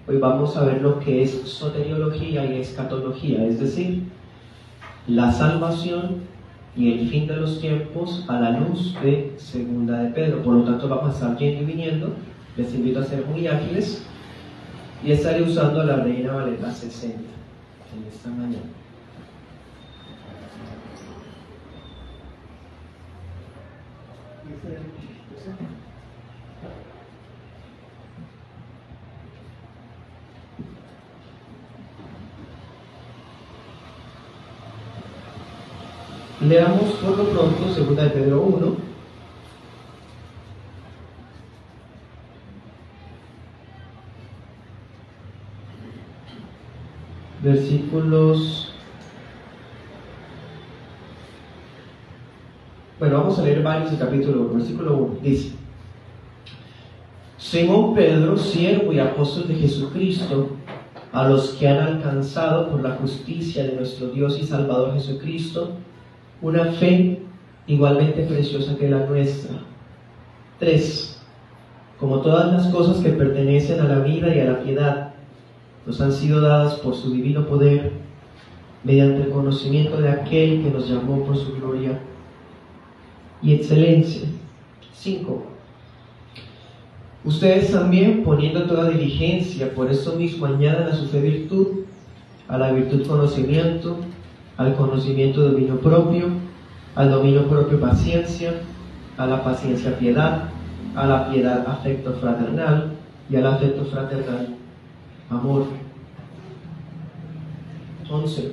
Hoy vamos a ver lo que es soteriología y escatología, es decir, la salvación y el fin de los tiempos a la luz de Segunda de Pedro. Por lo tanto, vamos a estar yendo y viniendo. Les invito a ser muy ágiles y estaré usando la Reina Valera 60 en esta mañana. Leamos por lo pronto Segunda de Pedro 1, versículos. Bueno, vamos a leer varios del capítulo 1. Versículo 1 dice: Simón Pedro, siervo y apóstol de Jesucristo, a los que han alcanzado por la justicia de nuestro Dios y Salvador Jesucristo una fe igualmente preciosa que la nuestra. 3. Como todas las cosas que pertenecen a la vida y a la piedad nos han sido dadas por su divino poder, mediante el conocimiento de aquel que nos llamó por su gloria y excelencia. 5. Ustedes también, poniendo toda diligencia, por esto mismo añadan a su fe virtud, a la virtud conocimiento, al conocimiento dominio propio, al dominio propio paciencia, a la paciencia piedad, a la piedad afecto fraternal y al afecto fraternal amor. 11.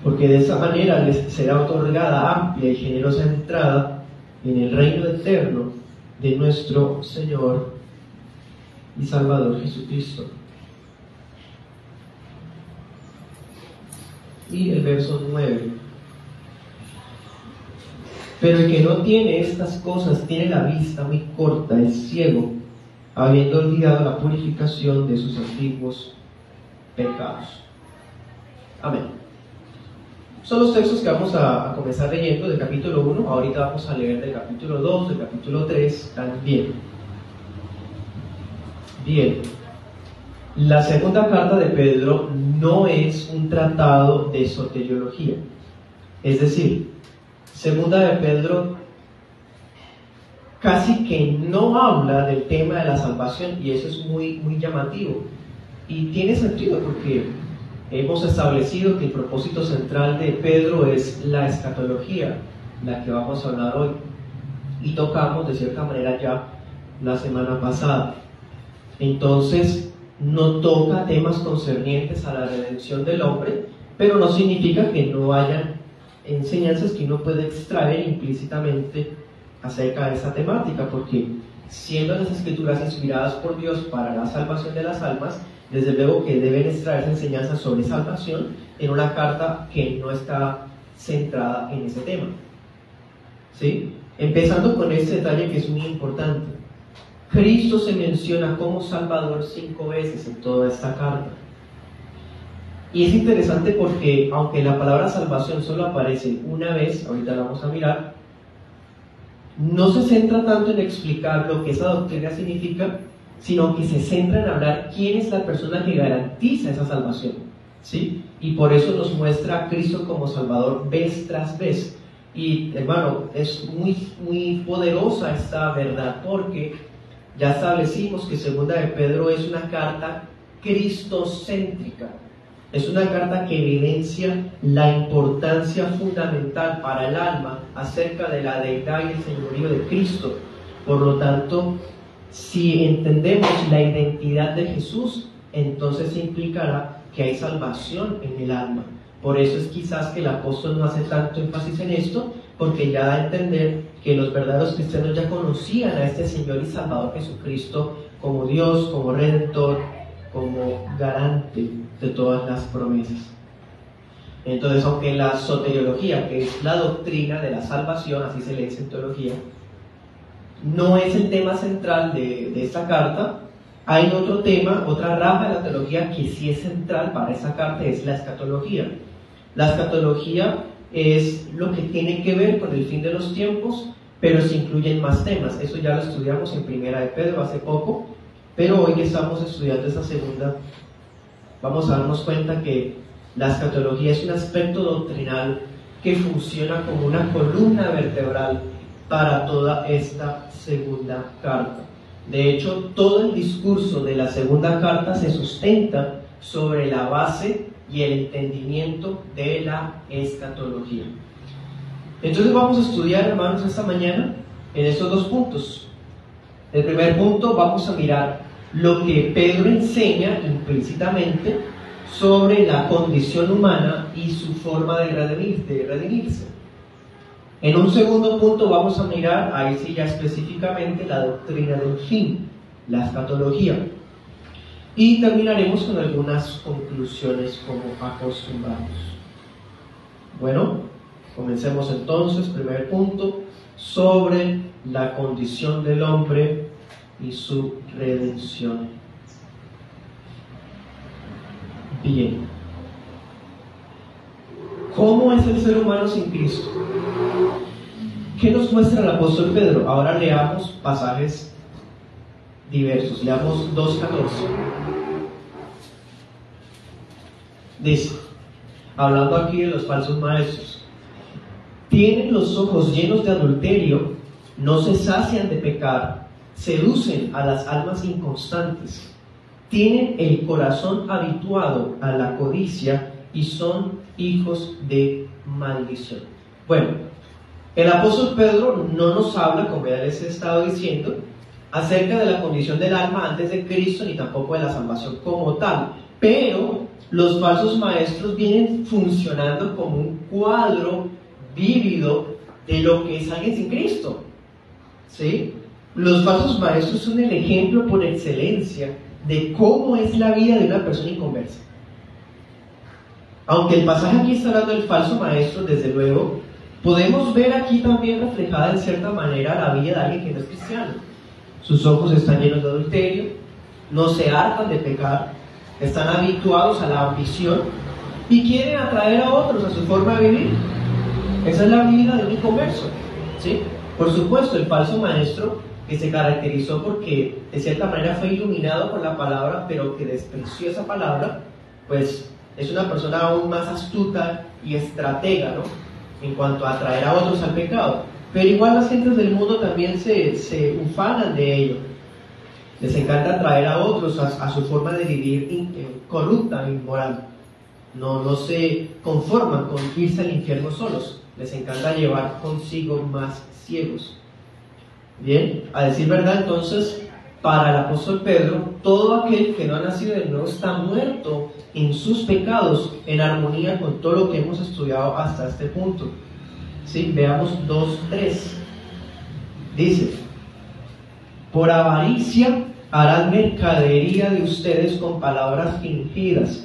Porque de esa manera les será otorgada amplia y generosa entrada en el reino eterno de nuestro Señor y Salvador Jesucristo. Y el verso 9: Pero el que no tiene estas cosas tiene la vista muy corta, es ciego, habiendo olvidado la purificación de sus antiguos pecados. Amén. Son los textos que vamos a comenzar leyendo del capítulo 1. Ahorita vamos a leer del capítulo 2, del capítulo 3 también. Bien. La segunda carta de Pedro no es un tratado de soteriología. Es decir, Segunda de Pedro casi que no habla del tema de la salvación, y eso es muy, muy llamativo. Y tiene sentido porque hemos establecido que el propósito central de Pedro es la escatología, la que vamos a hablar hoy. Y tocamos de cierta manera ya la semana pasada. Entonces, no toca temas concernientes a la redención del hombre, pero no significa que no hayan enseñanzas que uno puede extraer implícitamente acerca de esta temática, porque siendo las escrituras inspiradas por Dios para la salvación de las almas, desde luego que deben extraerse enseñanzas sobre salvación en una carta que no está centrada en ese tema. ¿Sí? Empezando con este detalle que es muy importante. Cristo se menciona como Salvador 5 veces en toda esta carta. Y es interesante porque, aunque la palabra salvación solo aparece una vez, ahorita la vamos a mirar, no se centra tanto en explicar lo que esa doctrina significa, sino que se centra en hablar quién es la persona que garantiza esa salvación, ¿sí? Y por eso nos muestra a Cristo como Salvador vez tras vez. Y, hermano, es muy, muy poderosa esta verdad, porque ya establecimos que Segunda de Pedro es una carta cristocéntrica. Es una carta que evidencia la importancia fundamental para el alma acerca de la deidad y el señorío de Cristo. Por lo tanto, si entendemos la identidad de Jesús, entonces implicará que hay salvación en el alma. Por eso es quizás que el apóstol no hace tanto énfasis en esto, porque ya da a entender que los verdaderos cristianos ya conocían a este Señor y Salvador Jesucristo como Dios, como Redentor, como garante de todas las promesas. Entonces, aunque la soteriología, que es la doctrina de la salvación, así se le dice en teología, no es el tema central de esta carta, hay otro tema, otra rama de la teología que sí es central para esta carta, es la escatología. La escatología es lo que tiene que ver con el fin de los tiempos, pero se incluyen más temas. Eso ya lo estudiamos en Primera de Pedro hace poco, Pero hoy que estamos estudiando esta segunda, vamos a darnos cuenta que la escatología es un aspecto doctrinal que funciona como una columna vertebral para toda esta segunda carta. De hecho, todo el discurso de la segunda carta se sustenta sobre la base y el entendimiento de la escatología. Entonces vamos a estudiar, hermanos, esta mañana en estos dos puntos. El primer punto, vamos a mirar lo que Pedro enseña implícitamente sobre la condición humana y su forma de redimirse. En un segundo punto vamos a mirar, ahí sí ya específicamente, la doctrina del fin, la escatología. Y terminaremos con algunas conclusiones como acostumbramos. Bueno, comencemos entonces. Primer punto, sobre la condición del hombre y su redención. Bien. ¿Cómo es el ser humano sin Cristo? ¿Qué nos muestra el apóstol Pedro? Ahora leamos pasajes diversos. Leamos 2:14. Dice, hablando aquí de los falsos maestros: tienen los ojos llenos de adulterio, no se sacian de pecar, seducen a las almas inconstantes, tienen el corazón habituado a la codicia y son hijos de maldición. Bueno, el apóstol Pedro no nos habla, como ya les he estado diciendo, acerca de la condición del alma antes de Cristo, ni tampoco de la salvación como tal, pero los falsos maestros vienen funcionando como un cuadro vívido de lo que es alguien sin Cristo, ¿sí? Los falsos maestros son el ejemplo por excelencia de cómo es la vida de una persona inconversa. Aunque el pasaje aquí está hablando del falso maestro, desde luego, podemos ver aquí también reflejada en cierta manera la vida de alguien que no es cristiano. Sus ojos están llenos de adulterio, no se hartan de pecar, están habituados a la ambición y quieren atraer a otros a su forma de vivir. Esa es la vida de un inconverso, ¿sí? Por supuesto, el falso maestro, que se caracterizó porque de cierta manera fue iluminado por la palabra, pero que despreció esa palabra, pues es una persona aún más astuta y estratega, ¿no?, en cuanto a atraer a otros al pecado. Pero igual las gentes del mundo también se ufanan de ello. Les encanta atraer a otros a su forma de vivir corrupta, inmoral. No se conforman con irse al infierno solos. Les encanta llevar consigo más ciegos. Bien, a decir verdad, entonces, para el apóstol Pedro, todo aquel que no ha nacido de nuevo está muerto en sus pecados, en armonía con todo lo que hemos estudiado hasta este punto. ¿Sí? Veamos 2:3. Dice: por avaricia harán mercadería de ustedes con palabras fingidas.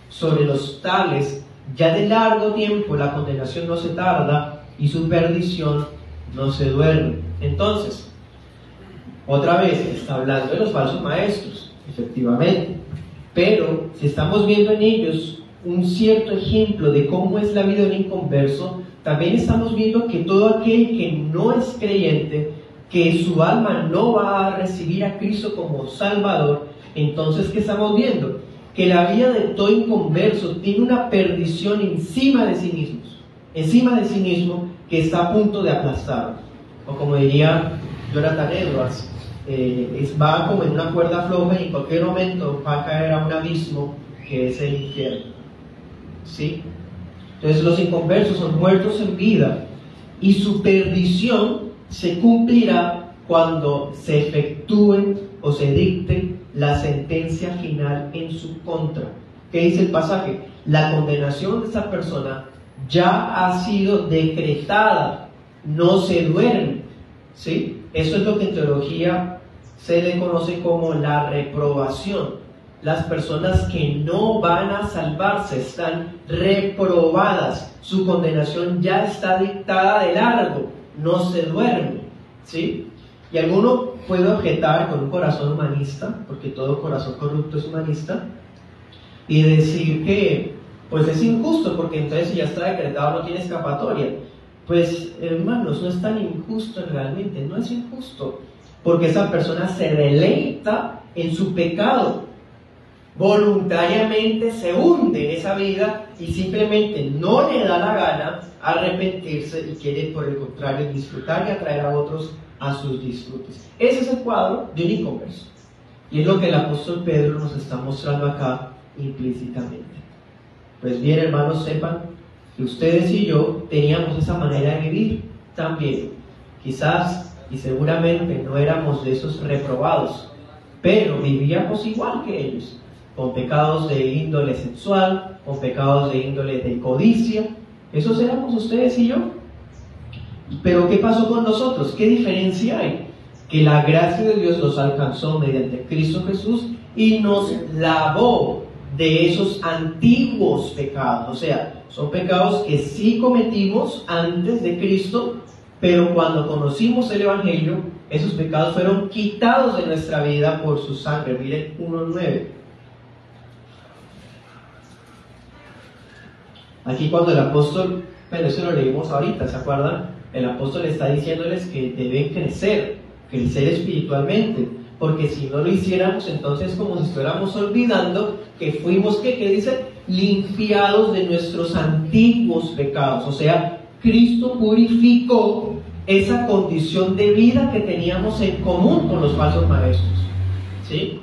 Sobre los tales, ya de largo tiempo la condenación no se tarda y su perdición no se duerme. Entonces, otra vez está hablando de los falsos maestros, efectivamente, pero si estamos viendo en ellos un cierto ejemplo de cómo es la vida de un inconverso, también estamos viendo que todo aquel que no es creyente, que su alma no va a recibir a Cristo como Salvador, entonces, ¿qué estamos viendo? Que la vida de todo inconverso tiene una perdición encima de sí mismo, que está a punto de aplastarlo. O como diría Jonathan Edwards, va como en una cuerda floja y en cualquier momento va a caer a un abismo que es el infierno. ¿Sí? Entonces los inconversos son muertos en vida y su perdición se cumplirá cuando se efectúe o se dicte la sentencia final en su contra. ¿Qué dice el pasaje? La condenación de esa persona ya ha sido decretada, no se duerme, ¿sí? Eso es lo que en teología se le conoce como la reprobación. Las personas que no van a salvarse están reprobadas, su condenación ya está dictada de largo, no se duerme, ¿sí? Y alguno puede objetar con un corazón humanista, porque todo corazón corrupto es humanista, y decir que pues es injusto, porque entonces si ya está decretado no tiene escapatoria. Pues hermanos, no es tan injusto realmente, no es injusto, porque esa persona se deleita en su pecado. Voluntariamente se hunde en esa vida y simplemente no le da la gana arrepentirse y quiere, por el contrario, disfrutar y atraer a otros a sus disfrutes. Ese es el cuadro de un inconverso. Y es lo que el apóstol Pedro nos está mostrando acá implícitamente. Pues bien, hermanos, sepan que ustedes y yo teníamos esa manera de vivir también. Quizás y seguramente no éramos de esos reprobados, pero vivíamos igual que ellos, con pecados de índole sexual, con pecados de índole de codicia. Esos éramos ustedes y yo. Pero ¿qué pasó con nosotros? ¿Qué diferencia hay? Que la gracia de Dios nos alcanzó mediante Cristo Jesús y nos lavó de esos antiguos pecados. O sea, son pecados que sí cometimos antes de Cristo, pero cuando conocimos el Evangelio, esos pecados fueron quitados de nuestra vida por su sangre. Miren 1:9. Aquí cuando el apóstol, pero eso lo leímos ahorita, ¿se acuerdan? El apóstol está diciéndoles que deben crecer espiritualmente, porque si no lo hiciéramos, entonces como si estuviéramos olvidando que fuimos, ¿qué dice? Limpiados de nuestros antiguos pecados. O sea, Cristo purificó esa condición de vida que teníamos en común con los falsos maestros, ¿sí?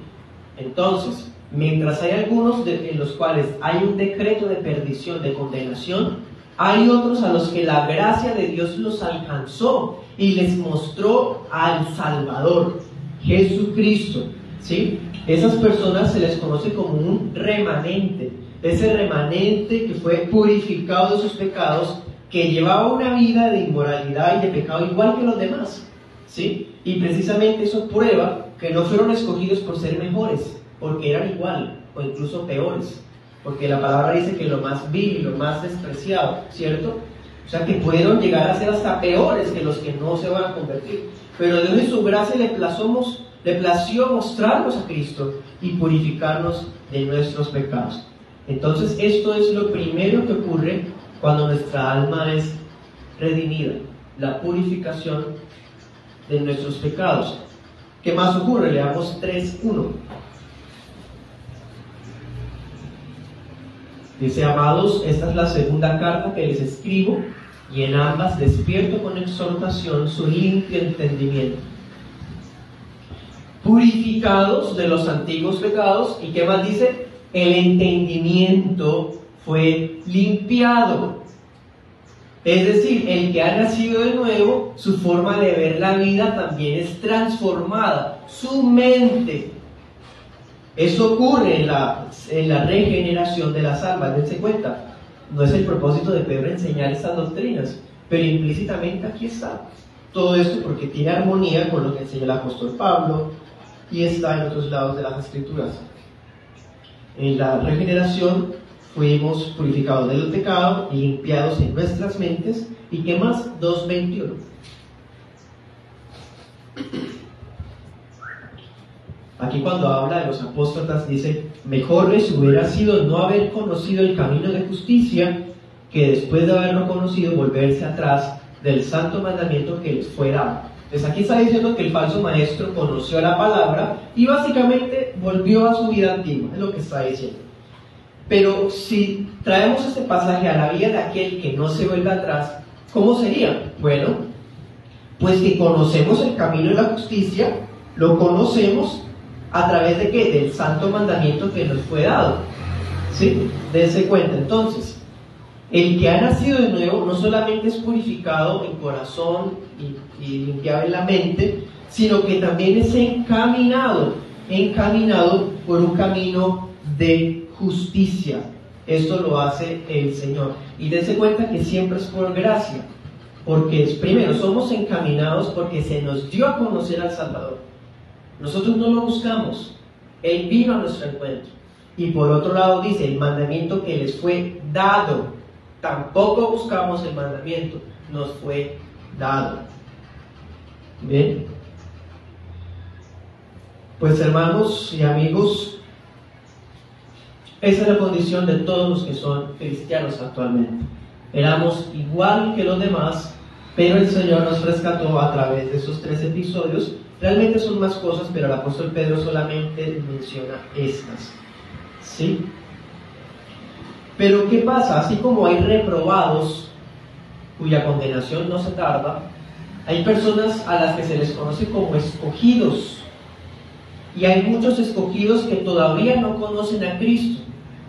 Entonces, mientras hay algunos en los cuales hay un decreto de perdición, de condenación, hay otros a los que la gracia de Dios los alcanzó y les mostró al Salvador, Jesucristo, ¿sí? Esas personas se les conoce como un remanente, ese remanente que fue purificado de sus pecados, que llevaba una vida de inmoralidad y de pecado igual que los demás, ¿sí? Y precisamente eso prueba que no fueron escogidos por ser mejores, porque eran igual o incluso peores, porque la palabra dice que lo más vil y lo más despreciado, ¿cierto? O sea que pudieron llegar a ser hasta peores que los que no se van a convertir, pero Dios en su gracia le plació mostrarnos a Cristo y purificarnos de nuestros pecados. Entonces esto es lo primero que ocurre cuando nuestra alma es redimida, la purificación de nuestros pecados. ¿Qué más ocurre? Leamos 3:1. Dice: amados, esta es la segunda carta que les escribo, y en ambas despierto con exhortación su limpio entendimiento. Purificados de los antiguos pecados, ¿y qué más dice? El entendimiento fue limpiado. Es decir, el que ha nacido de nuevo, su forma de ver la vida también es transformada, su mente. Eso ocurre en la regeneración de las almas. Dense cuenta, no es el propósito de Pedro enseñar estas doctrinas, pero implícitamente aquí está. Todo esto porque tiene armonía con lo que enseña el apóstol Pablo y está en otros lados de las Escrituras. En la regeneración fuimos purificados del pecado y limpiados en nuestras mentes. ¿Y qué más? 2:21. Aquí cuando habla de los apóstatas dice: mejor les hubiera sido no haber conocido el camino de justicia, que después de haberlo conocido volverse atrás del santo mandamiento que les fue dado. Entonces aquí está diciendo que el falso maestro conoció la palabra y básicamente volvió a su vida antigua, es lo que está diciendo. Pero si traemos este pasaje a la vida de aquel que no se vuelve atrás, ¿cómo sería? Bueno, pues que conocemos el camino de la justicia, lo conocemos a través de ¿qué? Del santo mandamiento que nos fue dado, ¿sí? Dense cuenta, entonces, el que ha nacido de nuevo no solamente es purificado en corazón y limpiado en la mente, sino que también es encaminado por un camino de justicia. Esto lo hace el Señor. Y dense cuenta que siempre es por gracia, porque primero somos encaminados porque se nos dio a conocer al Salvador. Nosotros no lo buscamos, Él vino a nuestro encuentro. Y por otro lado dice, el mandamiento que les fue dado. Tampoco buscamos el mandamiento, nos fue dado. Bien. Pues hermanos y amigos, esa es la condición de todos los que son cristianos actualmente. Éramos igual que los demás, pero el Señor nos rescató a través de esos 3 episodios Realmente son más cosas, pero el apóstol Pedro solamente menciona estas. ¿Sí? Pero ¿qué pasa? Así como hay reprobados cuya condenación no se tarda, hay personas a las que se les conoce como escogidos. Y hay muchos escogidos que todavía no conocen a Cristo.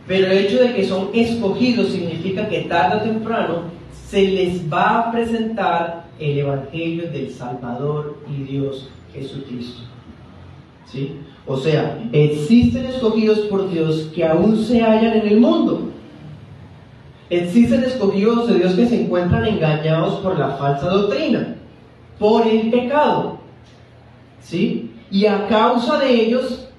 Pero el hecho de que son escogidos significa que tarde o temprano se les va a presentar el Evangelio del Salvador y Dios Jesucristo. ¿Sí? O sea, existen escogidos por Dios que aún se hallan en el mundo. Existen escogidos de Dios que se encuentran engañados por la falsa doctrina, por el pecado. ¿Sí? Y a causa de ellos,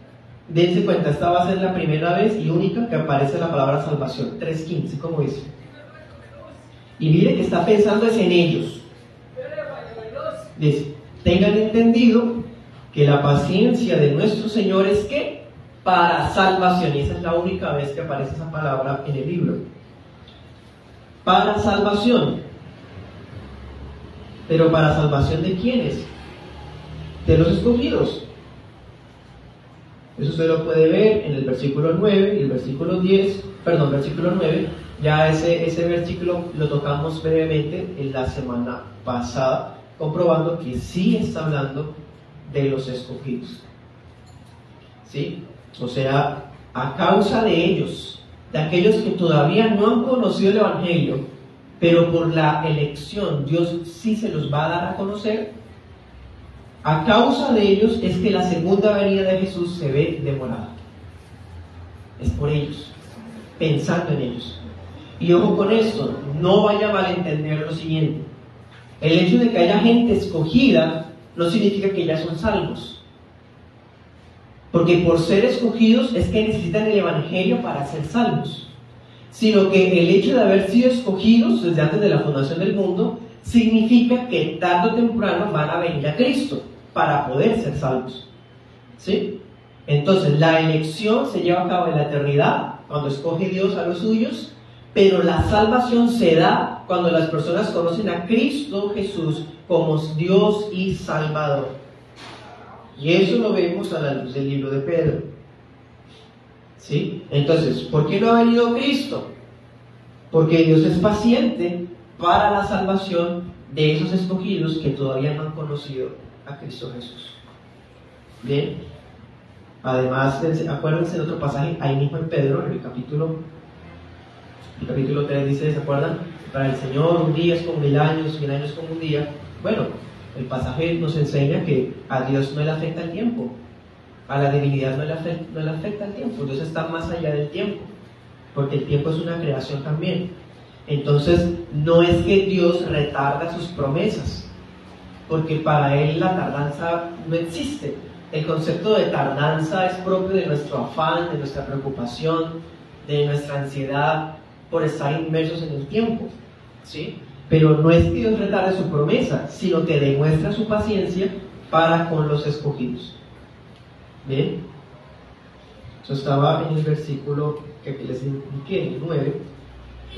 dense cuenta, esta va a ser la primera vez y única que aparece la palabra salvación. 3:15, ¿cómo dice? Y mire que está pensando es en ellos. Dice, tengan entendido que la paciencia de nuestro Señor es que para salvación. Y esa es la única vez que aparece esa palabra en el libro. Para salvación. Pero ¿para salvación de quiénes? De los escogidos. Eso usted lo puede ver en el versículo 9 y el versículo 9. Ya ese versículo lo tocamos brevemente en la semana pasada, comprobando que sí está hablando de los escogidos. ¿Sí? O sea, a causa de ellos, de aquellos que todavía no han conocido el Evangelio, pero por la elección Dios sí se los va a dar a conocer. A causa de ellos es que la segunda venida de Jesús se ve demorada. Es por ellos, pensando en ellos. Y ojo con esto, no vaya a malentender lo siguiente. El hecho de que haya gente escogida no significa que ya son salvos. Porque por ser escogidos es que necesitan el Evangelio para ser salvos. Sino que el hecho de haber sido escogidos desde antes de la fundación del mundo significa que tarde o temprano van a venir a Cristo para poder ser salvos. ¿Sí? Entonces, la elección se lleva a cabo en la eternidad, cuando escoge Dios a los suyos, pero la salvación se da cuando las personas conocen a Cristo Jesús como Dios y Salvador. Y eso lo vemos a la luz del libro de Pedro. ¿Sí? Entonces, ¿por qué no ha venido Cristo? Porque Dios es paciente para la salvación de esos escogidos que todavía no han conocido a Cristo Jesús. Bien. Además, acuérdense de otro pasaje ahí mismo en Pedro, en el capítulo 3 dice, ¿se acuerdan? Para el Señor un día es como 1000 años, 1000 años como un día. Bueno, el pasaje nos enseña que a Dios no le afecta el tiempo, a la divinidad no le afecta el tiempo. Dios está más allá del tiempo, porque el tiempo es una creación también. Entonces, no es que Dios retarda sus promesas, porque para Él la tardanza no existe. El concepto de tardanza es propio de nuestro afán, de nuestra preocupación, de nuestra ansiedad por estar inmersos en el tiempo, ¿sí? Pero no es que Dios retarde su promesa, sino que demuestra su paciencia para con los escogidos. ¿Bien? Eso estaba en el versículo que les indiqué, el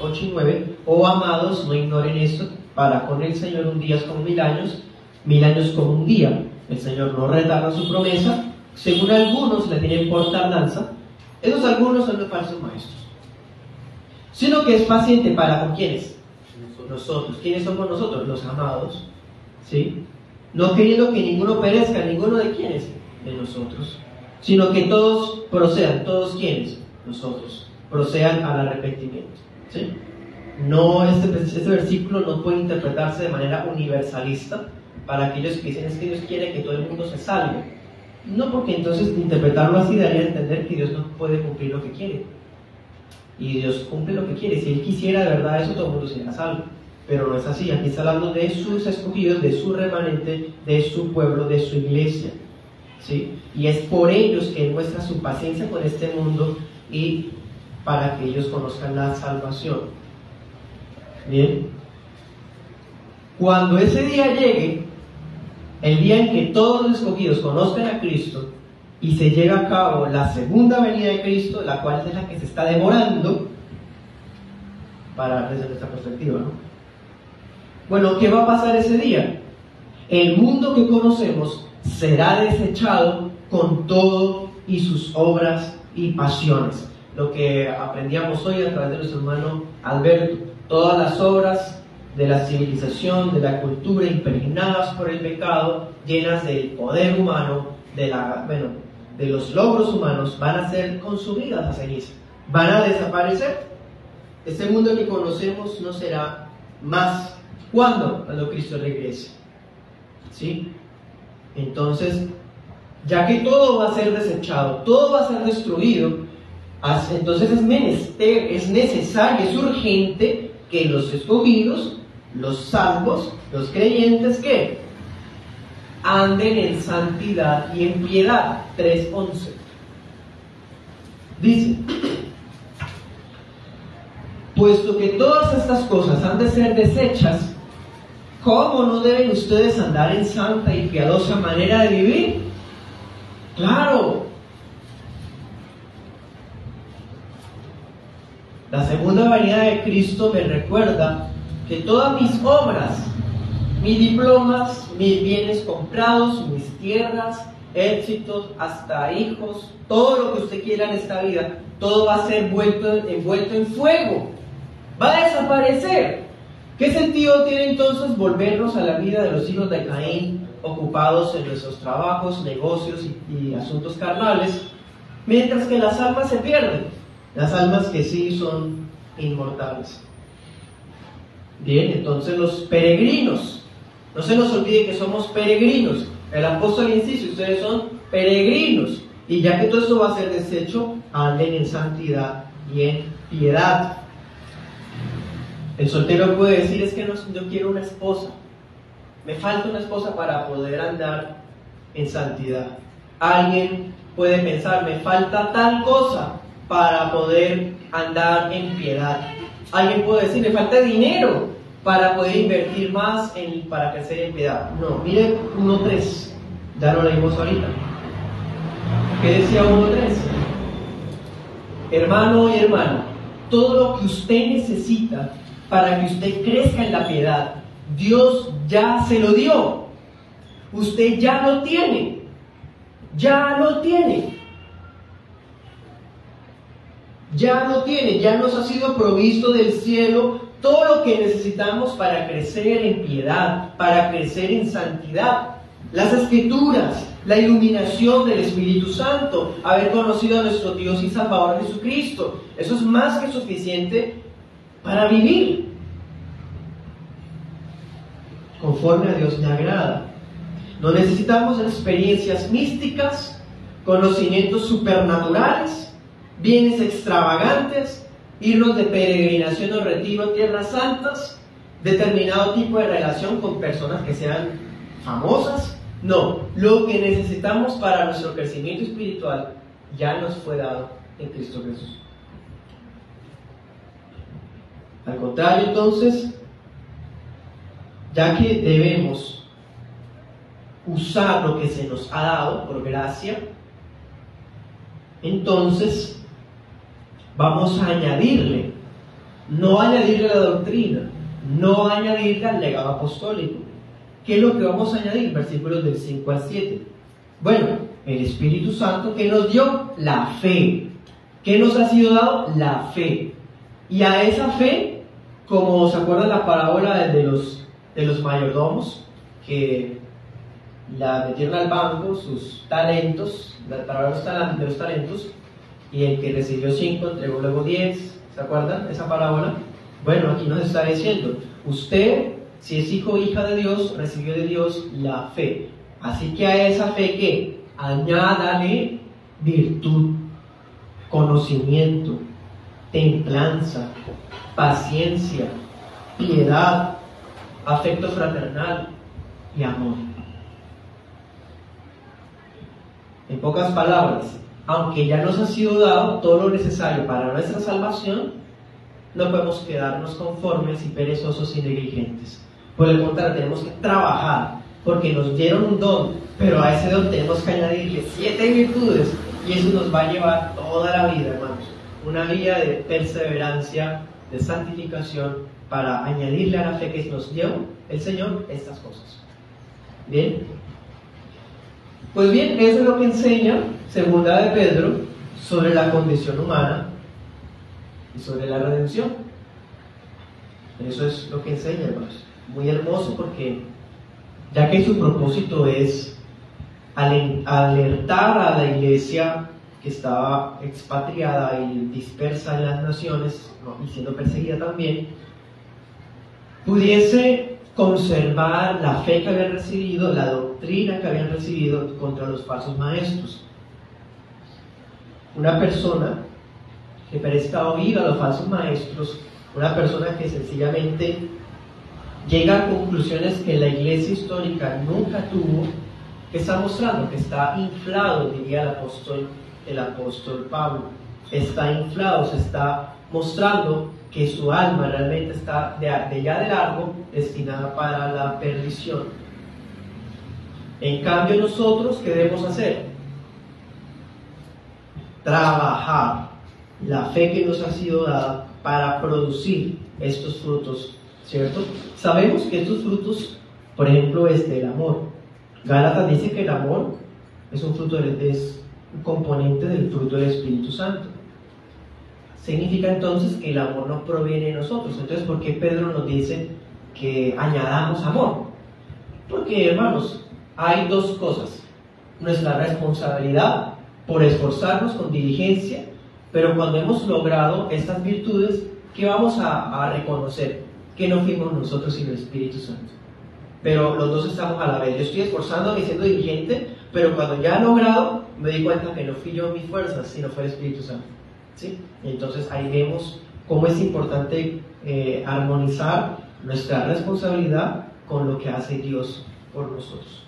8 y 9. Oh amados, no ignoren esto, para con el Señor un día es como 1000 años, 1000 años como un día. El Señor no retarda su promesa, según algunos le tienen por tardanza. Esos algunos son los falsos maestros. Sino que es paciente para con ¿quiénes? Nosotros. ¿Quiénes somos nosotros? Los amados. ¿Sí? No queriendo que ninguno perezca, ninguno de quiénes, de nosotros. Sino que todos procedan, ¿todos quiénes? Nosotros. Procedan al arrepentimiento. ¿Sí? No, este versículo no puede interpretarse de manera universalista para aquellos que dicen es que Dios quiere que todo el mundo se salve. No, porque entonces interpretarlo así daría a entender que Dios no puede cumplir lo que quiere. Y Dios cumple lo que quiere. Si Él quisiera de verdad eso, todo el mundo sería salvo. Pero no es así. Aquí está hablando de sus escogidos, de su remanente, de su pueblo, de su iglesia. ¿Sí? Y es por ellos que Él muestra su paciencia con este mundo y para que ellos conozcan la salvación. Bien. Cuando ese día llegue, el día en que todos los escogidos conozcan a Cristo y se lleve a cabo la segunda venida de Cristo, la cual es la que se está demorando, desde nuestra perspectiva, ¿no? Bueno, ¿qué va a pasar ese día? El mundo que conocemos será desechado con todo y sus obras y pasiones. Lo que aprendíamos hoy a través de nuestro hermano Alberto, todas las obras de la civilización, de la cultura, impregnadas por el pecado, llenas del poder humano, de los logros humanos, van a ser consumidas a ceniza, van a desaparecer. Este mundo que conocemos no será más. ¿Cuándo? Cuando Cristo regrese. ¿Sí? Entonces, ya que todo va a ser desechado, todo va a ser destruido, entonces es menester, es necesario, es urgente que los escogidos, los salvos, los creyentes, ¿qué? Anden en santidad y en piedad. 3:11. Dice: puesto que todas estas cosas han de ser desechas, ¿cómo no deben ustedes andar en santa y piadosa manera de vivir? Claro. La segunda venida de Cristo me recuerda que todas mis obras, mis diplomas, mis bienes comprados, mis tierras, éxitos, hasta hijos, todo lo que usted quiera en esta vida, todo va a ser envuelto en fuego. Va a desaparecer. ¿Qué sentido tiene entonces volvernos a la vida de los hijos de Caín, ocupados en nuestros trabajos, negocios y asuntos carnales, mientras que las almas se pierden? Las almas que sí son inmortales. Bien, entonces los peregrinos, no se nos olvide que somos peregrinos. El apóstol insiste, ustedes son peregrinos, y ya que todo esto va a ser deshecho, anden en santidad y en piedad. El soltero puede decir: es que yo quiero una esposa, me falta una esposa para poder andar en santidad. Alguien puede pensar: me falta tal cosa para poder andar en piedad. Alguien puede decir: me falta dinero para poder invertir más para crecer en piedad. No, mire 1:3, ya lo leímos ahorita. ¿Qué decía 1:3? Hermano y hermana, todo lo que usted necesita para que usted crezca en la piedad, Dios ya se lo dio. Usted ya lo tiene. Ya lo tiene. Ya lo tiene. Ya nos ha sido provisto del cielo todo lo que necesitamos para crecer en piedad, para crecer en santidad. Las Escrituras, la iluminación del Espíritu Santo, haber conocido a nuestro Dios y Salvador Jesucristo. Eso es más que suficiente para vivir conforme a Dios le agrada. No necesitamos experiencias místicas, conocimientos supernaturales, bienes extravagantes, irnos de peregrinación o retiro a tierras santas, determinado tipo de relación con personas que sean famosas. No, lo que necesitamos para nuestro crecimiento espiritual ya nos fue dado en Cristo Jesús. Al contrario, entonces, ya que debemos usar lo que se nos ha dado por gracia, entonces vamos a añadirle, no añadirle la doctrina, no añadirle al legado apostólico. ¿Qué es lo que vamos a añadir? Versículos del 5 al 7. Bueno, el Espíritu Santo que nos dio la fe. ¿Qué nos ha sido dado? La fe. Y a esa fe, como se acuerdan la parábola de los mayordomos que la metieron al banco sus talentos, la parábola de los talentos, y el que recibió 5 entregó luego 10. ¿Se acuerdan esa parábola? Bueno, aquí nos está diciendo: usted, si es hijo o hija de Dios, recibió de Dios la fe. Así que a esa fe, ¿qué? Añádale virtud, conocimiento, templanza, paciencia, piedad, afecto fraternal y amor. En pocas palabras, aunque ya nos ha sido dado todo lo necesario para nuestra salvación, no podemos quedarnos conformes y perezosos y negligentes. Por el contrario, tenemos que trabajar, porque nos dieron un don, pero a ese don tenemos que añadirle 7 virtudes, y eso nos va a llevar toda la vida, hermanos. Una vida de perseverancia, de santificación, para añadirle a la fe que nos dio el Señor estas cosas. Bien. Pues bien, eso es lo que enseña Segunda de Pedro sobre la condición humana y sobre la redención. Eso es lo que enseña, hermanos. Muy hermoso, porque ya que su propósito es alertar a la iglesia que estaba expatriada y dispersa en las naciones, ¿no?, y siendo perseguida también, pudiese conservar la fe que habían recibido, la doctrina que habían recibido contra los falsos maestros. Una persona que parezca oír a los falsos maestros, una persona que sencillamente llega a conclusiones que la iglesia histórica nunca tuvo, que está mostrando que está inflado, diría el apóstol Pablo. Está inflado, se está mostrando que su alma realmente está de ya de largo destinada para la perdición. En cambio, nosotros, ¿qué debemos hacer? Trabajar la fe que nos ha sido dada para producir estos frutos, ¿cierto? Sabemos que estos frutos, por ejemplo, es del amor. Gálatas dice que el amor es un componente del fruto del Espíritu Santo. Significa entonces que el amor no proviene de nosotros. Entonces, ¿por qué Pedro nos dice que añadamos amor? Porque, hermanos, hay dos cosas: nuestra responsabilidad por esforzarnos con diligencia, pero cuando hemos logrado estas virtudes, ¿qué vamos a reconocer? Que no fuimos nosotros sino el Espíritu Santo. Pero los dos estamos a la vez. Yo estoy esforzándome siendo diligente, pero cuando ya he logrado, me di cuenta que no fui yo mis fuerzas, sino fue el Espíritu Santo, ¿sí? Y entonces ahí vemos cómo es importante armonizar nuestra responsabilidad con lo que hace Dios por nosotros.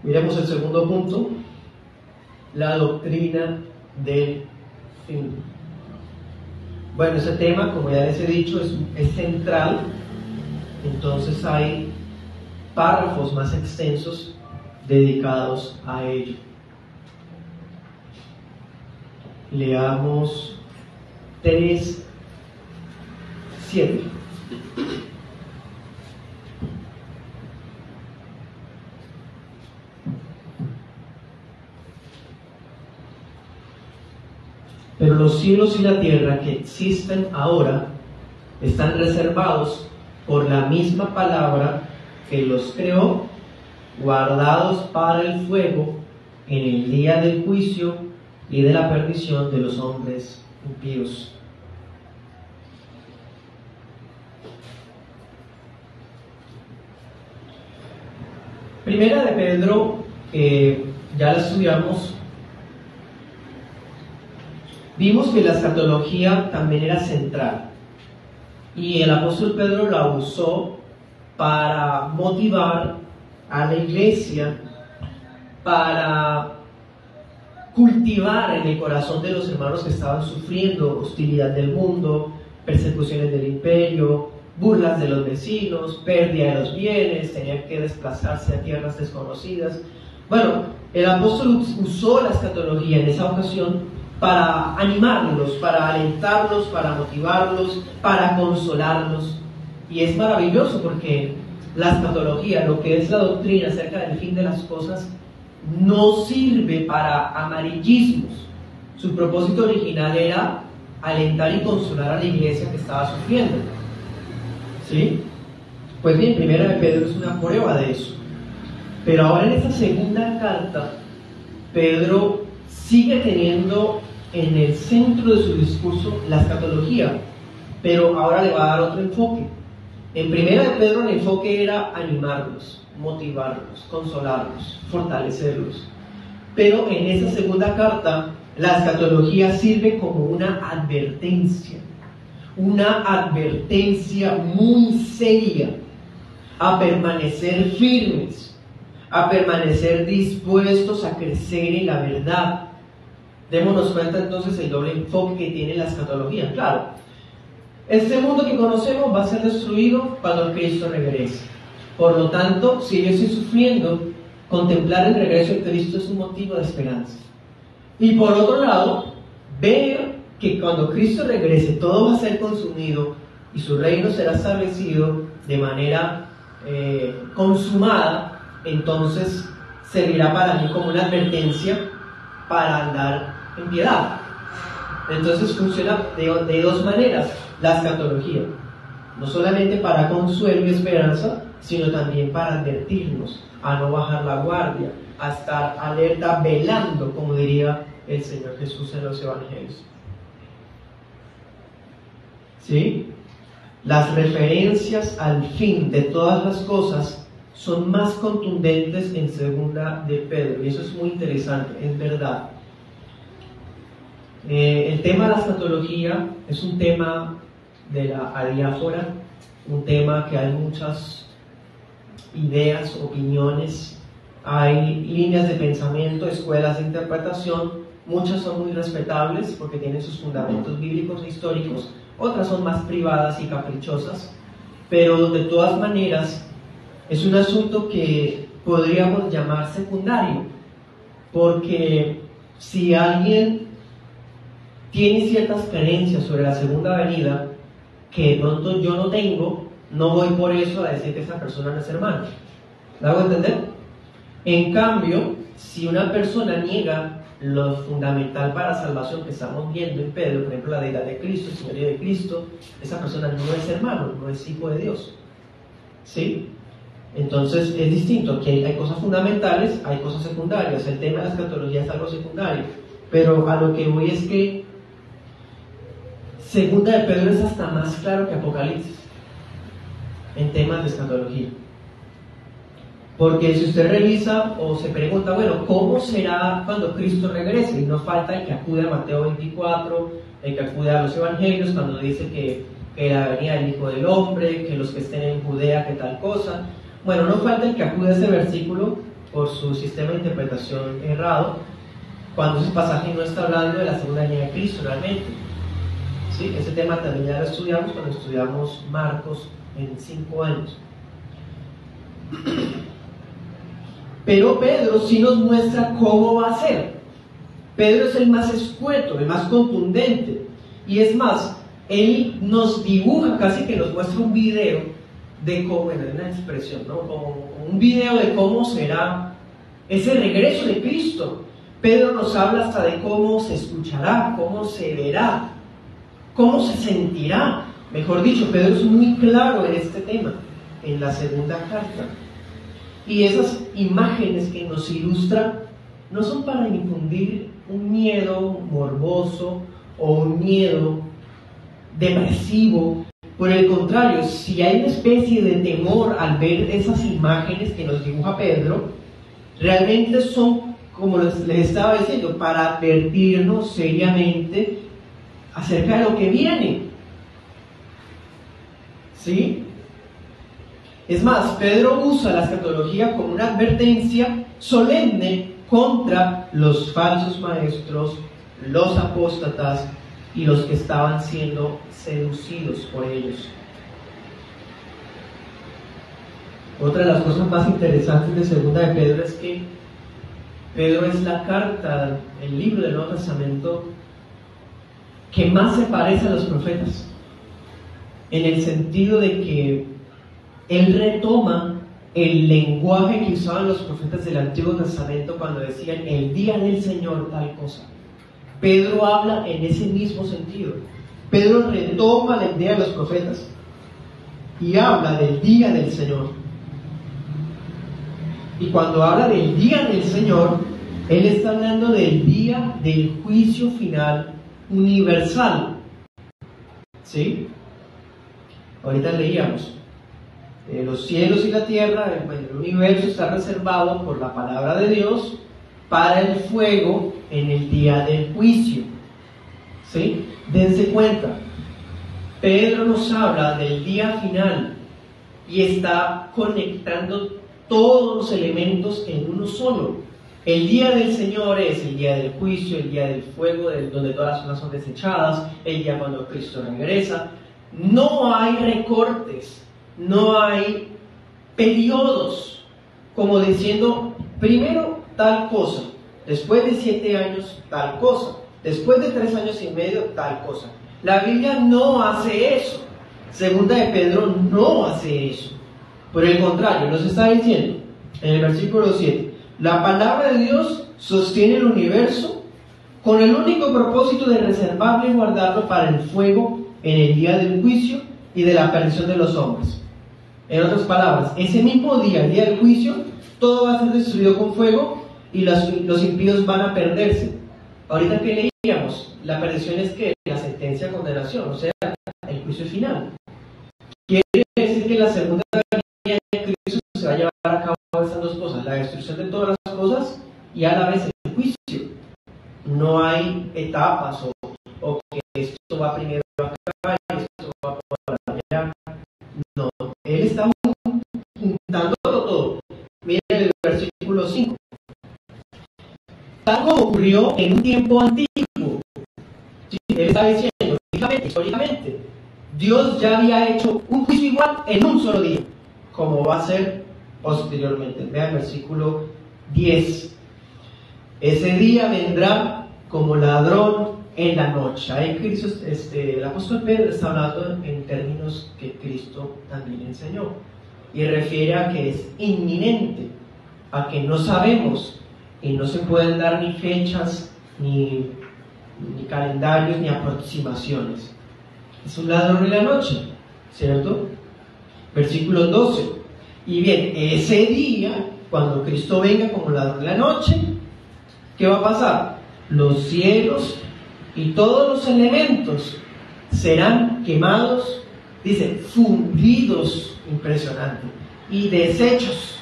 Miremos el segundo punto: la doctrina del fin. Bueno, ese tema, como ya les he dicho, es central. Entonces hay párrafos más extensos dedicados a ello. Leamos 3:7. Pero los cielos y la tierra que existen ahora están reservados por la misma palabra que los creó, guardados para el fuego en el día del juicio y de la perdición de los hombres impíos. Primera de Pedro, ya la estudiamos. Vimos que la escatología también era central, y el apóstol Pedro la usó para motivar a la iglesia, para cultivar en el corazón de los hermanos que estaban sufriendo hostilidad del mundo, persecuciones del imperio, burlas de los vecinos, pérdida de los bienes, tenían que desplazarse a tierras desconocidas. Bueno, el apóstol usó la escatología en esa ocasión para animarlos, para alentarlos, para motivarlos, para consolarlos. Y es maravilloso porque la escatología, lo que es la doctrina acerca del fin de las cosas, no sirve para amarillismos. Su propósito original era alentar y consolar a la iglesia que estaba sufriendo, ¿sí? Pues bien, Primera de Pedro es una prueba de eso. Pero ahora en esta segunda carta, Pedro sigue teniendo en el centro de su discurso la escatología, pero ahora le va a dar otro enfoque. En Primera de Pedro el enfoque era animarlos, motivarlos, consolarlos, fortalecerlos. Pero en esa segunda carta, la escatología sirve como una advertencia muy seria a permanecer firmes, a permanecer dispuestos a crecer en la verdad. Démonos cuenta entonces el doble enfoque que tiene la escatología. Claro, este mundo que conocemos va a ser destruido cuando Cristo regrese. Por lo tanto, si yo estoy sufriendo, contemplar el regreso de Cristo es un motivo de esperanza. Y por otro lado, ver que cuando Cristo regrese todo va a ser consumido y su reino será establecido de manera consumada, entonces servirá para mí como una advertencia para andar en piedad. Entonces funciona de dos maneras la escatología, no solamente para consuelo y esperanza, sino también para advertirnos a no bajar la guardia, a estar alerta, velando, como diría el Señor Jesús en los Evangelios. ¿Sí? Las referencias al fin de todas las cosas son más contundentes en segunda de Pedro, y eso es muy interesante, es verdad. El tema de la escatología es un tema de la adiáfora, un tema que hay muchas ideas, opiniones, hay líneas de pensamiento, escuelas de interpretación, muchas son muy respetables porque tienen sus fundamentos bíblicos e históricos, otras son más privadas y caprichosas, pero de todas maneras es un asunto que podríamos llamar secundario, porque si alguien tiene ciertas creencias sobre la segunda venida que de pronto yo no tengo, no voy por eso a decir que esa persona no es hermano. ¿Me hago entender? En cambio, si una persona niega lo fundamental para la salvación que estamos viendo en Pedro, por ejemplo la deidad de Cristo, el señorío de Cristo, esa persona no es hermano, no es hijo de Dios. ¿Sí? Entonces es distinto, aquí hay cosas fundamentales, hay cosas secundarias, el tema de la escatología es algo secundario, pero a lo que voy es que segunda de Pedro es hasta más claro que Apocalipsis en temas de escatología. Porque si usted revisa o se pregunta, bueno, ¿cómo será cuando Cristo regrese? Y no falta el que acude a Mateo 24, el que acude a los Evangelios cuando dice que la venida del Hijo del Hombre, que los que estén en Judea, que tal cosa. Bueno, no falta el que acude a ese versículo por su sistema de interpretación errado, cuando ese pasaje no está hablando de la segunda venida de Cristo realmente. ¿Sí? Ese tema también ya lo estudiamos cuando estudiamos Marcos en 5 años. Pero Pedro sí nos muestra cómo va a ser. Pedro es el más escueto, el más contundente. Y es más, él nos dibuja, casi que nos muestra un video de cómo, en una expresión, ¿no? Como un video de cómo será ese regreso de Cristo. Pedro nos habla hasta de cómo se escuchará, cómo se verá, cómo se sentirá. Mejor dicho, Pedro es muy claro en este tema, en la segunda carta. Y esas imágenes que nos ilustran no son para infundir un miedo morboso o un miedo depresivo. Por el contrario, si hay una especie de temor al ver esas imágenes que nos dibuja Pedro, realmente son, como les estaba diciendo, para advertirnos seriamente acerca de lo que viene. ¿Sí? Es más, Pedro usa la escatología como una advertencia solemne contra los falsos maestros, los apóstatas y los que estaban siendo seducidos por ellos. Otra de las cosas más interesantes de segunda de Pedro es que Pedro es la carta, el libro del Nuevo Testamento que más se parece a los profetas, en el sentido de que él retoma el lenguaje que usaban los profetas del Antiguo Testamento cuando decían el día del Señor tal cosa. Pedro habla en ese mismo sentido. Pedro retoma la idea de los profetas y habla del día del Señor. Y cuando habla del día del Señor, él está hablando del día del juicio final universal. ¿Sí? Ahorita leíamos. Los cielos y la tierra, el universo está reservado por la palabra de Dios para el fuego en el día del juicio. ¿Sí? Dense cuenta, Pedro nos habla del día final y está conectando todos los elementos en uno solo. El día del Señor es el día del juicio, el día del fuego, donde todas las cosas son desechadas, el día cuando Cristo regresa. No hay recortes. No hay periodos como diciendo primero tal cosa, después de 7 años tal cosa, después de 3 años y medio tal cosa. La Biblia no hace eso. Segunda de Pedro no hace eso. Por el contrario, nos está diciendo en el versículo 7: La palabra de Dios sostiene el universo con el único propósito de reservarlo y guardarlo para el fuego en el día del juicio y de la perdición de los hombres. En otras palabras, ese mismo día, el día del juicio, todo va a ser destruido con fuego y los impíos van a perderse. Ahorita que leíamos, la perdición es que la sentencia de condenación, o sea, el juicio final. Quiere decir que la segunda venida de Cristo se va a llevar a cabo estas dos cosas, la destrucción de todas las cosas y a la vez el juicio. No hay etapas o que esto va primero acá y esto va por allá. No, Él está juntando todo. Miren el versículo 5. Tal como ocurrió en un tiempo antiguo. ¿Sí? Él está diciendo, históricamente, Dios ya había hecho un juicio igual en un solo día, como va a ser posteriormente. Vean el versículo 10. Ese día vendrá como ladrón en la noche. Ahí Cristo, el apóstol Pedro está hablando en términos que Cristo también enseñó. Y refiere a que es inminente, a que no sabemos y no se pueden dar ni fechas, ni calendarios, ni aproximaciones. Es un ladrón en la noche, ¿cierto? Versículo 12. Y bien, ese día, cuando Cristo venga como ladrón en la noche, ¿qué va a pasar? Los cielos y todos los elementos serán quemados, dice, fundidos, impresionante, y deshechos.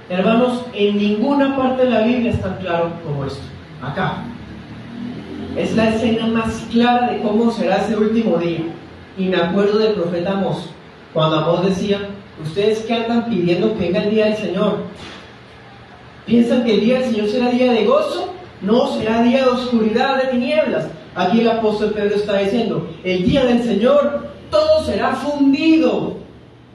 Hermanos, en ninguna parte de la Biblia es tan claro como esto. Acá es la escena más clara de cómo será ese último día. Y me acuerdo del profeta Amós, cuando Amós decía: ustedes que andan pidiendo que venga el día del Señor, ¿piensan que el día del Señor será día de gozo? No, será día de oscuridad, de tinieblas. Aquí el apóstol Pedro está diciendo: el día del Señor todo será fundido.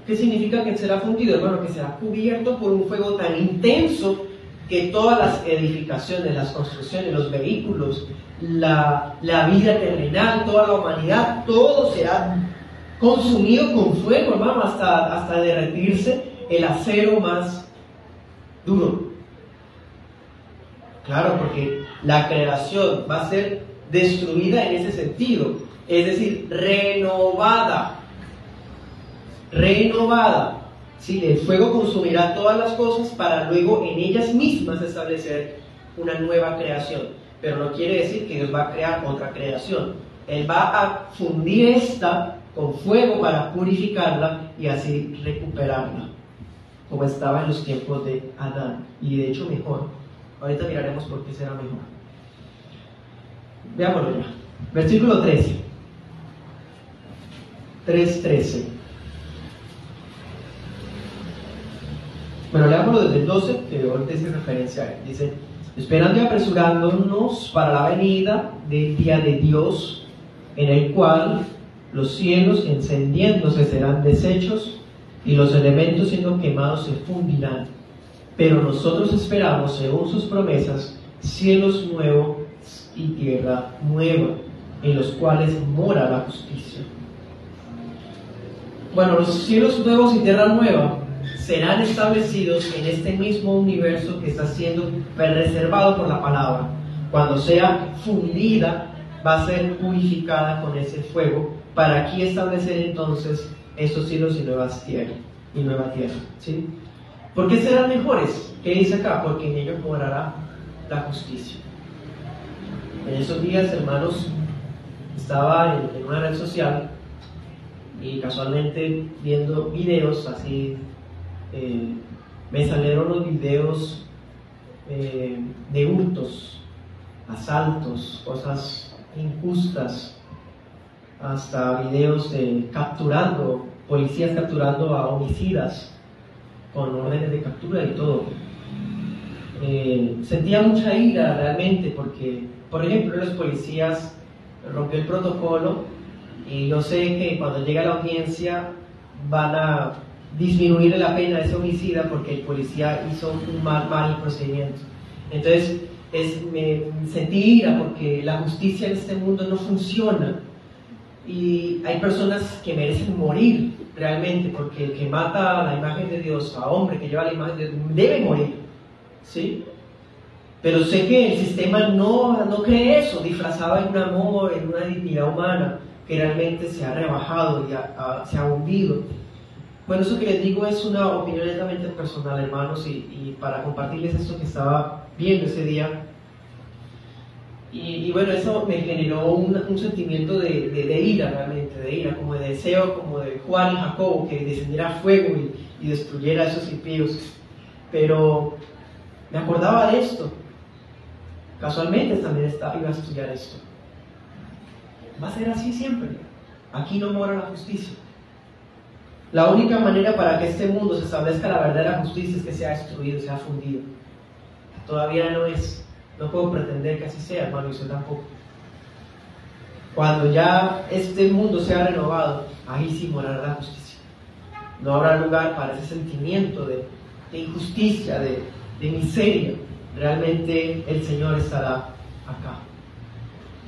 ¿Qué significa que será fundido? Bueno, que será cubierto por un fuego tan intenso que todas las edificaciones, las construcciones, los vehículos, la vida terrenal, toda la humanidad, todo será consumido con fuego, hermano, hasta derretirse el acero más duro. Claro, porque la creación va a ser destruida en ese sentido, es decir, renovada. Sí, el fuego consumirá todas las cosas para luego en ellas mismas establecer una nueva creación. Pero no quiere decir que Dios va a crear otra creación. Él va a fundir esta con fuego para purificarla y así recuperarla, como estaba en los tiempos de Adán, y de hecho mejor. Ahorita miraremos por qué será mejor. Veámoslo ya. Versículo 13. 3:13. Bueno, leámoslo desde el 12, que ahorita hace referencia a él. Dice: esperando y apresurándonos para la venida del día de Dios, en el cual los cielos encendiéndose serán deshechos y los elementos siendo quemados se fundirán. Pero nosotros esperamos, según sus promesas, cielos nuevos y tierra nueva, en los cuales mora la justicia. Bueno, los cielos nuevos y tierra nueva serán establecidos en este mismo universo que está siendo reservado por la palabra. Cuando sea fundida, va a ser purificada con ese fuego, para aquí establecer entonces estos cielos y nueva tierra. ¿Sí? ¿Por qué serán mejores? ¿Qué dice acá? Porque en ellos morará la justicia. En esos días, hermanos, estaba en una red social y casualmente viendo videos así, me salieron los videos de hurtos, asaltos, cosas injustas, hasta videos de policías capturando a homicidas con órdenes de captura y todo. Sentía mucha ira realmente porque, por ejemplo, los policías rompió el protocolo y yo sé que cuando llega la audiencia van a disminuir la pena de ese homicida porque el policía hizo un mal procedimiento. Entonces me sentí ira porque la justicia en este mundo no funciona y hay personas que merecen morir realmente, porque el que mata a la imagen de Dios, a hombre que lleva la imagen de Dios, debe morir. ¿sí? Pero sé que el sistema no cree eso, disfrazado en un amor, en una dignidad humana, que realmente se ha rebajado y se ha hundido. Bueno, eso que les digo es una opinión netamente personal, hermanos, y para compartirles esto que estaba viendo ese día. Y bueno, eso me generó un sentimiento de ira, realmente, de ira, como de deseo, como de Juan y Jacobo, que descendiera fuego y destruyera a esos impíos. Pero me acordaba de esto. Casualmente también iba a estudiar esto. Va a ser así siempre. Aquí no mora la justicia. La única manera para que este mundo se establezca la verdadera justicia es que sea destruido, sea fundido. Todavía no es. No puedo pretender que así sea, hermano, y usted tampoco. Cuando ya este mundo sea renovado, ahí sí morará la justicia. No habrá lugar para ese sentimiento de injusticia, de miseria. Realmente el Señor estará acá.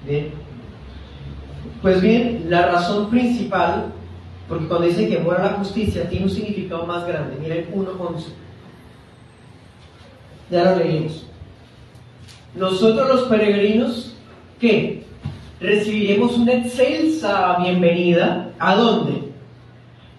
¿Bien? Pues bien, la razón principal, porque cuando dice que muera la justicia, tiene un significado más grande. Miren 1:11. Ya lo leímos. Nosotros los peregrinos, ¿qué? Recibiremos una excelsa bienvenida. ¿A dónde?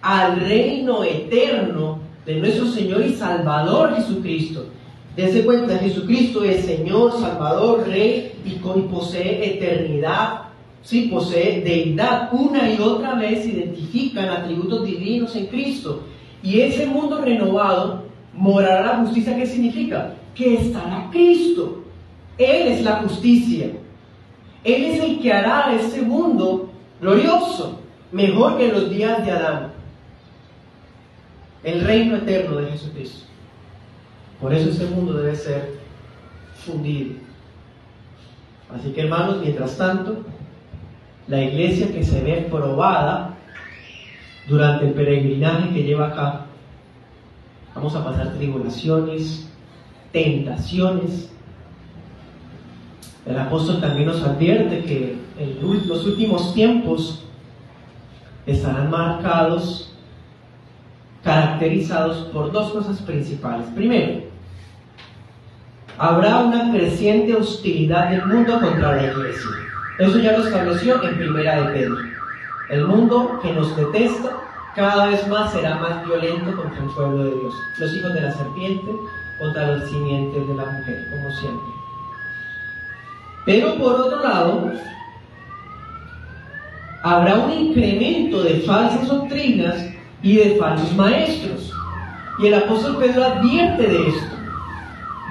Al reino eterno de nuestro Señor y Salvador Jesucristo. Dense cuenta, Jesucristo es Señor, Salvador, Rey y posee eternidad, sí, posee deidad. Una y otra vez se identifican atributos divinos en Cristo. Y ese mundo renovado morará la justicia. ¿Qué significa? Que estará Cristo. Él es la justicia. Él es el que hará este mundo glorioso, mejor que en los días de Adán. El reino eterno de Jesucristo. Por eso este mundo debe ser fundido. Así que, hermanos, mientras tanto, la iglesia que se ve probada durante el peregrinaje que lleva acá, vamos a pasar tribulaciones, tentaciones. El apóstol también nos advierte que en los últimos tiempos estarán marcados, caracterizados por dos cosas principales. Primero, habrá una creciente hostilidad del mundo contra la iglesia. Eso ya lo estableció en Primera de Pedro. El mundo que nos detesta cada vez más será más violento contra el pueblo de Dios. Los hijos de la serpiente contra los simientes de la mujer, como siempre. Pero por otro lado, habrá un incremento de falsas doctrinas y de falsos maestros. Y el apóstol Pedro advierte de esto.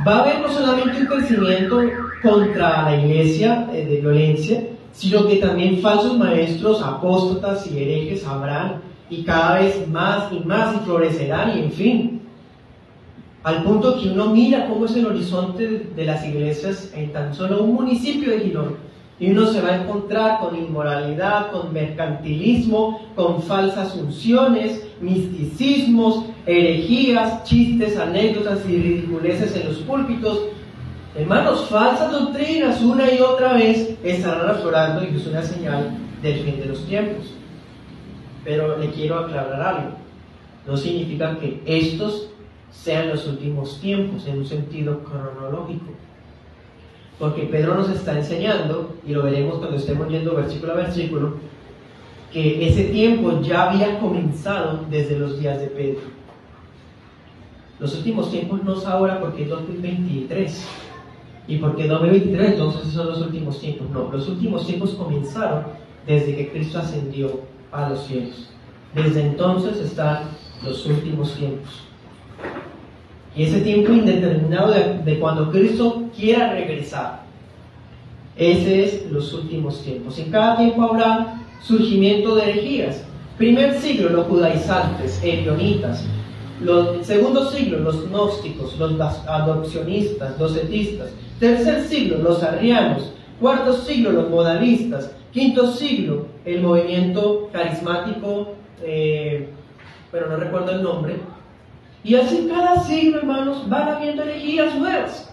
Va a haber no solamente un crecimiento contra la iglesia de violencia, sino que también falsos maestros, apóstatas y herejes habrán, y cada vez más y más, y florecerán, y en fin. Al punto que uno mira cómo es el horizonte de las iglesias en tan solo un municipio de Girón, y uno se va a encontrar con inmoralidad, con mercantilismo, con falsas unciones, misticismos, herejías, chistes, anécdotas y ridiculeces en los púlpitos. Hermanos, falsas doctrinas una y otra vez estarán aflorando, y es una señal del fin de los tiempos. Pero le quiero aclarar algo. No significa que estos sean los últimos tiempos en un sentido cronológico, porque Pedro nos está enseñando, y lo veremos cuando estemos yendo versículo a versículo, que ese tiempo ya había comenzado desde los días de Pedro. Los últimos tiempos no es ahora porque es 2023, y porque es 2023 entonces esos son los últimos tiempos. No, los últimos tiempos comenzaron desde que Cristo ascendió a los cielos. Desde entonces están los últimos tiempos. Y ese tiempo indeterminado de cuando Cristo quiera regresar, ese es los últimos tiempos. En cada tiempo habrá surgimiento de herejías. Primer siglo, los judaizantes, erionitas. Segundo siglo, los gnósticos, los adopcionistas, los etistas. Tercer siglo, los arrianos. Cuarto siglo, los modalistas. Quinto siglo, el movimiento carismático, pero no recuerdo el nombre. Y así cada siglo, hermanos, van habiendo herejías nuevas.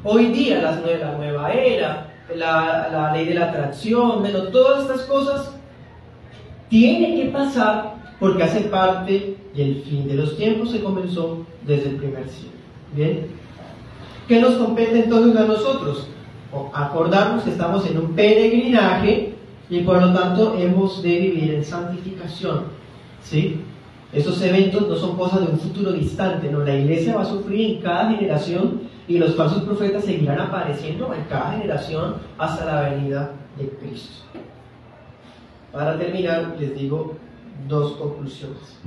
Hoy día la nueva era, la ley de la atracción, bueno, todas estas cosas tienen que pasar porque hace parte del fin de los tiempos. Se comenzó desde el primer siglo. Bien. ¿Qué nos compete entonces a nosotros? Acordarnos que estamos en un peregrinaje y por lo tanto hemos de vivir en santificación, ¿sí? Esos eventos no son cosas de un futuro distante, no, la iglesia va a sufrir en cada generación y los falsos profetas seguirán apareciendo en cada generación hasta la venida de Cristo. Para terminar, les digo dos conclusiones.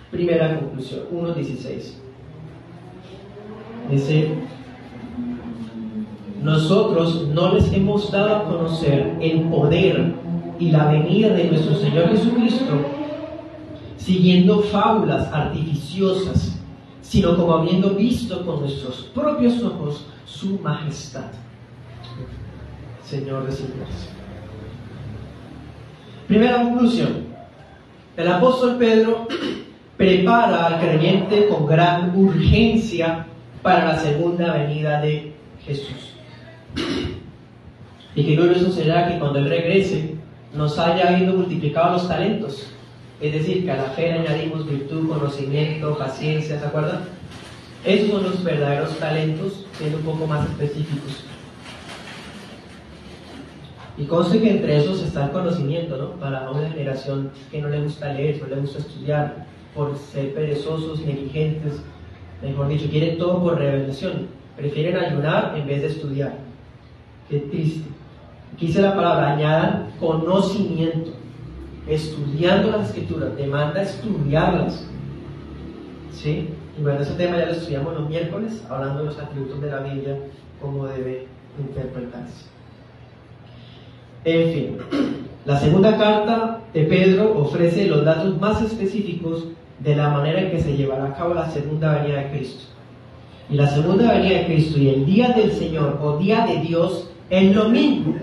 Primera conclusión, 1:16. Dice: nosotros no les hemos dado a conocer el poder y la venida de nuestro Señor Jesucristo siguiendo fábulas artificiosas, sino como habiendo visto con nuestros propios ojos su majestad. Señor de señores. Primera conclusión: el apóstol Pedro prepara al creyente con gran urgencia para la segunda venida de Jesús. Y qué glorioso será que cuando Él regrese nos haya habido multiplicado los talentos. Es decir, que a la fe le añadimos virtud, conocimiento, paciencia, ¿se acuerdan? Esos son los verdaderos talentos, siendo un poco más específicos. Y conste que entre esos está el conocimiento, ¿no? Para una generación que no le gusta leer, no le gusta estudiar, por ser perezosos, negligentes, mejor dicho, quieren todo por revelación, prefieren ayunar en vez de estudiar. Qué triste. Aquí dice la palabra: añadan conocimiento, estudiando las escrituras, demanda estudiarlas, ¿sí? Y bueno, ese tema ya lo estudiamos los miércoles, hablando de los atributos de la Biblia, cómo debe interpretarse. En fin, la segunda carta de Pedro ofrece los datos más específicos de la manera en que se llevará a cabo la segunda venida de Cristo. Y la segunda venida de Cristo y el día del Señor o día de Dios es lo mismo,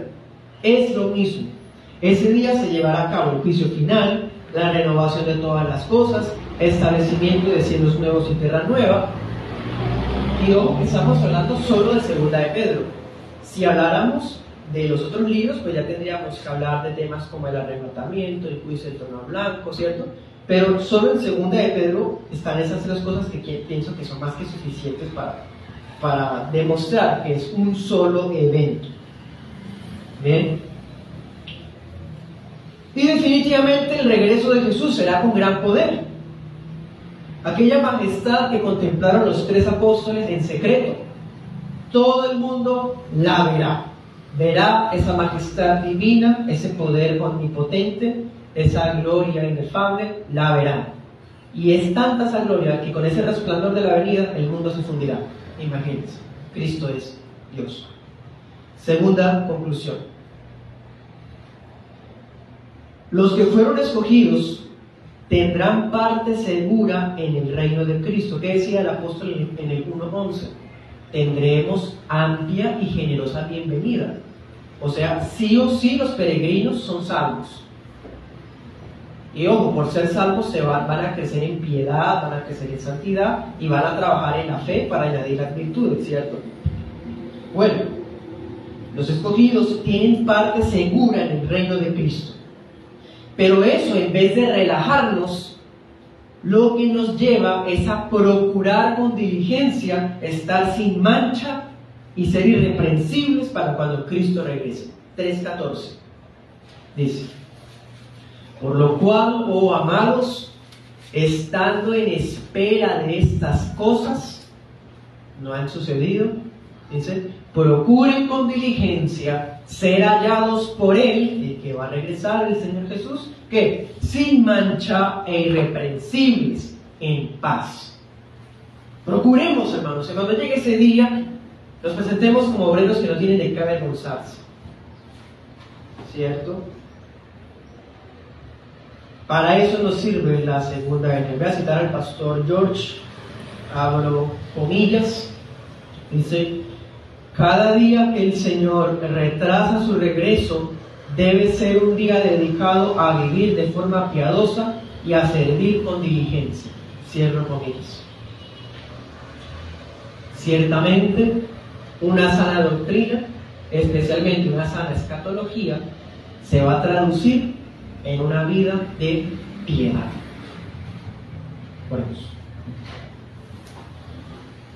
es lo mismo. Ese día se llevará a cabo el juicio final, la renovación de todas las cosas, establecimiento de cielos nuevos y tierra nueva. Y ojo, estamos hablando solo de segunda de Pedro. Si habláramos de los otros libros, pues ya tendríamos que hablar de temas como el arrebatamiento, el juicio del trono blanco, ¿cierto? Pero solo en segunda de Pedro están esas tres cosas que pienso que son más que suficientes para demostrar que es un solo evento. ¿Bien? Y definitivamente el regreso de Jesús será con gran poder. Aquella majestad que contemplaron los tres apóstoles en secreto, todo el mundo la verá. Verá esa majestad divina, ese poder omnipotente, esa gloria inefable, la verán. Y es tanta esa gloria que con ese resplandor de la venida el mundo se fundirá. Imagínense, Cristo es Dios. Segunda conclusión: los que fueron escogidos tendrán parte segura en el reino de Cristo. ¿Qué decía el apóstol en el 1:11? Tendremos amplia y generosa bienvenida. O sea, sí o sí los peregrinos son salvos. Y ojo, por ser salvos van a crecer en piedad, van a crecer en santidad y van a trabajar en la fe para añadir las virtudes, ¿cierto? Bueno, los escogidos tienen parte segura en el reino de Cristo. Pero eso, en vez de relajarnos, lo que nos lleva es a procurar con diligencia estar sin mancha y ser irreprensibles para cuando Cristo regrese. 3:14 dice: por lo cual, oh amados, estando en espera de estas cosas, no han sucedido, dice, procuren con diligencia ser hallados por Él, el que va a regresar, el Señor Jesús, que sin mancha e irreprensibles, en paz. Procuremos, hermanos, que cuando llegue ese día nos presentemos como obreros que no tienen de qué avergonzarse, ¿cierto? Para eso nos sirve la segunda venida. Voy a citar al pastor George, abro comillas, dice: cada día que el Señor retrasa su regreso debe ser un día dedicado a vivir de forma piadosa y a servir con diligencia. Cierro comillas. Ciertamente, una sana doctrina, especialmente una sana escatología, se va a traducir en una vida de piedad. Oremos.